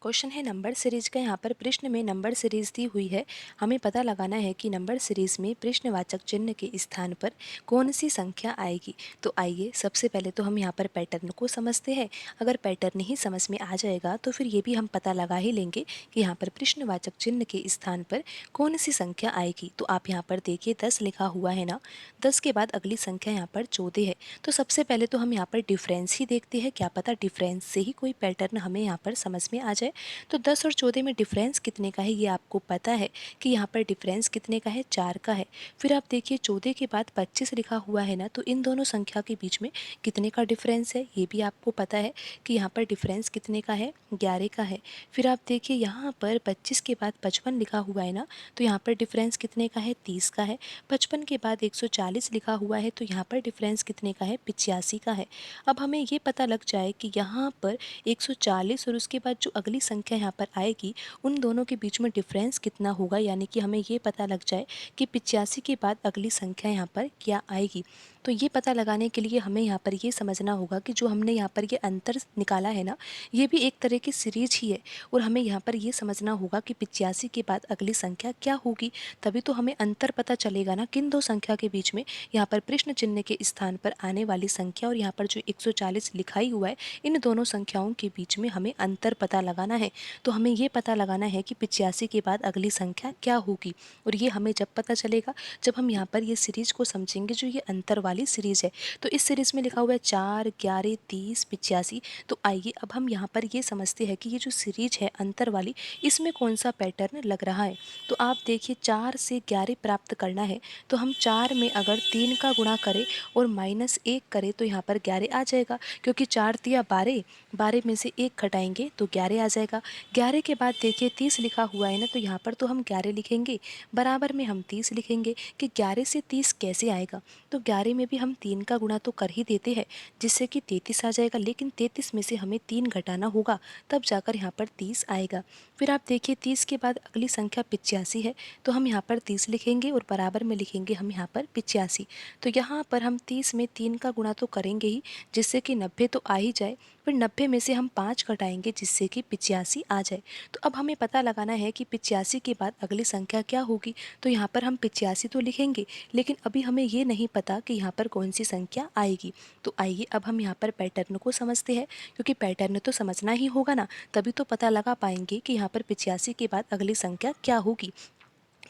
Question है number series का। यहाँ पर प्रश्न में नंबर सीरीज दी हुई है। हमें पता लगाना है कि नंबर सीरीज में प्रश्नवाचक चिन्ह के स्थान पर कौन सी संख्या आएगी। तो आइए सबसे पहले तो हम यहाँ पर पैटर्न को समझते हैं। अगर पैटर्न ही समझ में आ जाएगा तो फिर ये भी हम पता लगा ही लेंगे कि यहाँ पर प्रश्नवाचक चिन्ह के स्थान पर कौन सी संख्या आएगी। तो आप यहाँ पर देखिए 10 लिखा हुआ है ना, 10 के बाद अगली संख्या यहाँ पर 14 है। तो सबसे पहले तो हम यहाँ पर डिफरेंस ही देखते हैं, क्या पता डिफरेंस से ही कोई पैटर्न हमें यहाँ पर समझ में आ जाए। तो 10 और 14 में डिफरेंस कितने का है ये आपको पता है कि यहाँ पर डिफरेंस कितने का है, 4 का है। फिर आप देखिए 14 के बाद 25 लिखा हुआ है ना, तो इन दोनों संख्या के बीच में कितने का डिफरेंस है ये भी आपको पता है कि यहाँ पर डिफरेंस कितने का है, 11 का है। फिर आप देखिए यहाँ पर 25 के बाद 55 लिखा हुआ है ना, तो यहाँ पर डिफरेंस कितने का है, 30 का है। 55 के बाद 140 लिखा हुआ है, तो यहाँ पर डिफरेंस कितने का है, 85 का है। अब हमें ये पता लग जाए कि यहाँ पर 140 और उसके बाद जो अगली संख्या यहाँ पर आएगी उन दोनों के बीच में डिफरेंस कितना होगा, यानी कि हमें ये पता लग जाए कि 85 के बाद अगली संख्या यहाँ पर क्या आएगी। तो ये पता लगाने के लिए हमें यहाँ पर ये समझना होगा कि जो हमने यहाँ पर ये अंतर निकाला है ना, ये भी एक तरह की सीरीज ही है। और हमें यहाँ पर ये समझना होगा कि 85 के बाद अगली संख्या क्या होगी, तभी तो हमें अंतर पता चलेगा ना किन दो संख्या के बीच में यहाँ पर प्रश्न चिन्ह के स्थान पर आने वाली संख्या और यहाँ पर जो 140 लिखाई हुआ है, इन दोनों संख्याओं के बीच में हमें अंतर पता लगाना है। तो हमें ये पता लगाना है कि 85 के बाद अगली संख्या क्या होगी। और ये हमें जब पता चलेगा जब हम यहाँ पर ये सीरीज को समझेंगे, जो ये अंतर वाली सीरीज है। तो इस सीरीज में लिखा हुआ है 4, 11, 30, 85। तो आइए अब हम यहाँ पर ये समझते हैं कि ये जो सीरीज है अंतर वाली, इसमें कौन सा पैटर्न लग रहा है। तो आप देखिए 4 से 11 प्राप्त करना है, तो हम 4 में अगर 3 का गुणा करें और -1 करें तो यहाँ पर 11 आ जाएगा, क्योंकि 4 तिया 12, 12 में से 1 घटाएंगे तो 11 आ जाएगा। 11 के बाद देखिए 30 लिखा हुआ है ना, तो यहाँ पर तो हम 11 लिखेंगे, बराबर में हम 30 लिखेंगे कि 11 से 30 कैसे आएगा। तो 11 में भी हम 3 का गुणा तो कर ही देते हैं, जिससे कि 33 आ जाएगा, लेकिन 33 में से हमें 3 घटाना होगा, तब जाकर यहाँ पर 30 आएगा। फिर आप देखिए 30 के बाद अगली संख्या 85 है, तो हम यहाँ पर 30 लिखेंगे और बराबर में लिखेंगे हम यहाँ पर 85। तो यहाँ पर हम 30 में 3 का गुणा तो करेंगे ही, जिससे कि 90 तो आ ही जाए। फिर 90 में से हम 5 घटाएंगे, जिससे कि 85 आ जाए। तो अब हमें पता लगाना है कि 85 के बाद अगली संख्या क्या होगी। तो यहाँ पर हम 85 तो लिखेंगे, लेकिन अभी हमें ये नहीं पता कि यहाँ पर कौन सी संख्या आएगी। तो आइए अब हम यहाँ पर पैटर्न को समझते हैं, क्योंकि पैटर्न तो समझना ही होगा ना, तभी तो पता लगा पाएंगे कि यहाँ पर 85 के बाद अगली संख्या क्या होगी।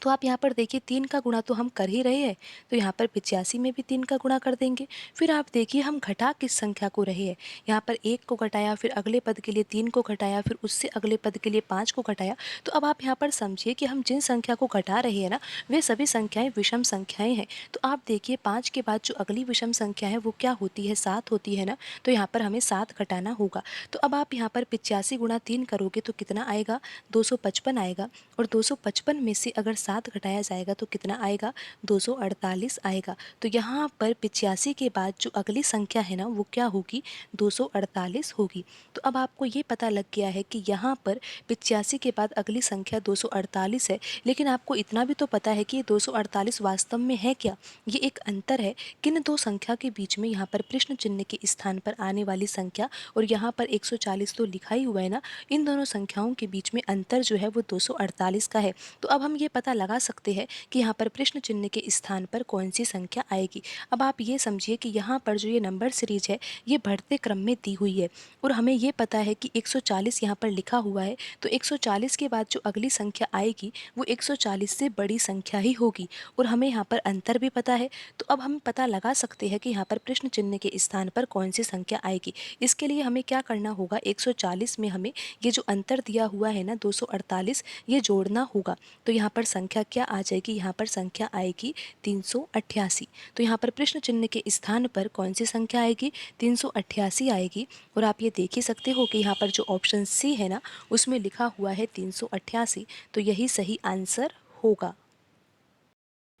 तो आप यहाँ पर देखिए 3 का गुणा तो हम कर ही रहे हैं, तो यहाँ पर 85 में भी 3 का गुणा कर देंगे। फिर आप देखिए हम घटा किस संख्या को रहे हैं, यहाँ पर 1 को घटाया, फिर अगले पद के लिए 3 को घटाया, फिर उससे अगले पद के लिए 5 को घटाया। तो अब आप यहाँ पर समझिए कि हम जिन संख्या को घटा रहे हैं ना, वे सभी संख्याएं विषम संख्याएं हैं। तो आप देखिए 5 के बाद जो अगली विषम संख्या है वो क्या होती है, 7 होती है ना, तो यहाँ पर हमें 7 घटाना होगा। तो अब आप यहाँ पर 85 गुणा 3 करोगे तो कितना आएगा, 255 आएगा। और 255 में से अगर 7 घटाया जाएगा तो कितना आएगा, 248 आएगा। तो यहाँ पर 85 के बाद जो अगली संख्या है ना वो क्या होगी, 248 होगी। तो अब आपको ये पता लग गया है कि यहाँ पर 85 के बाद अगली संख्या 248 है, लेकिन आपको इतना भी तो पता है कि ये 248 वास्तव में है क्या, ये एक अंतर है किन दो संख्या के बीच में, यहाँ पर प्रश्न चिन्ह के स्थान पर आने वाली संख्या और यहाँ पर 140 तो लिखा ही हुआ है ना, इन दोनों संख्याओं के बीच में अंतर जो है वो 248 का है। तो अब हम ये पता लगा सकते हैं कि यहाँ पर प्रश्न चिन्ह के स्थान पर कौन सी संख्या आएगी। अब आप ये समझिए कि यहाँ पर जो ये नंबर सीरीज है ये बढ़ते क्रम में दी हुई है, और हमें ये पता है कि 140 यहाँ पर लिखा हुआ है, तो 140 के बाद जो अगली संख्या आएगी वो 140 से बड़ी संख्या ही होगी, और हमें यहाँ पर अंतर भी पता है। तो अब हम पता लगा सकते हैं कि यहाँ पर प्रश्न चिन्ह के स्थान पर कौन सी संख्या आएगी। इसके लिए हमें क्या करना होगा, 140 में हमें ये जो अंतर दिया हुआ है ना 248, ये जोड़ना होगा। तो यहाँ पर संख्या क्या आ जाएगी, यहाँ पर संख्या आएगी 388। तो यहाँ पर प्रश्न चिन्ह के स्थान पर कौन सी संख्या आएगी, 388 आएगी। और आप ये देख ही सकते हो कि यहाँ पर जो ऑप्शन सी है ना उसमें लिखा हुआ है 388, तो यही सही आंसर होगा।